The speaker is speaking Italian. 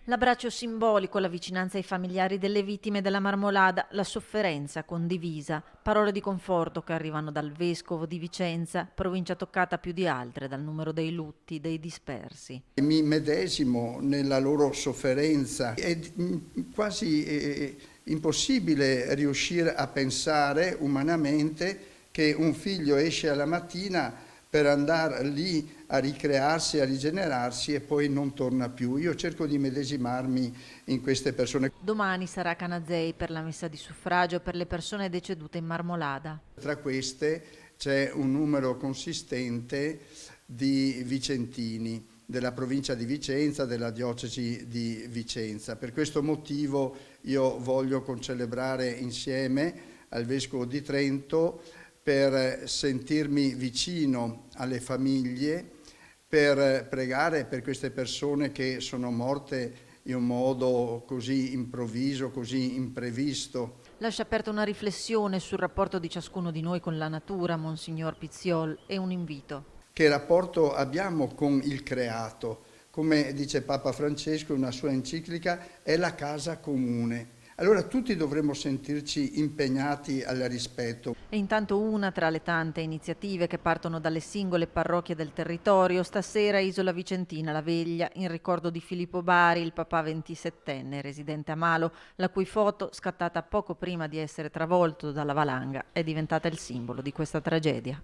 L'abbraccio simbolico, la vicinanza ai familiari delle vittime della Marmolada, la sofferenza condivisa, parole di conforto che arrivano dal vescovo di Vicenza, provincia toccata più di altre dal numero dei lutti, dei dispersi. Mi medesimo nella loro sofferenza. È quasi impossibile riuscire a pensare umanamente che un figlio esce alla mattina per andare lì a ricrearsi, a rigenerarsi e poi non torna più. Io cerco di medesimarmi in queste persone. Domani sarà Canazei per la messa di suffragio per le persone decedute in Marmolada. Tra queste c'è un numero consistente di vicentini della provincia di Vicenza, della diocesi di Vicenza. Per questo motivo io voglio concelebrare insieme al Vescovo di Trento per sentirmi vicino alle famiglie, per pregare per queste persone che sono morte in un modo così improvviso, così imprevisto. Lascia aperta una riflessione sul rapporto di ciascuno di noi con la natura, Monsignor Pizziol, e un invito. Che rapporto abbiamo con il creato? Come dice Papa Francesco in una sua enciclica, è la casa comune. Allora tutti dovremmo sentirci impegnati al rispetto. E intanto una tra le tante iniziative che partono dalle singole parrocchie del territorio, stasera Isola Vicentina, la veglia in ricordo di Filippo Bari, il papà 27enne residente a Malo, la cui foto, scattata poco prima di essere travolto dalla valanga, è diventata il simbolo di questa tragedia.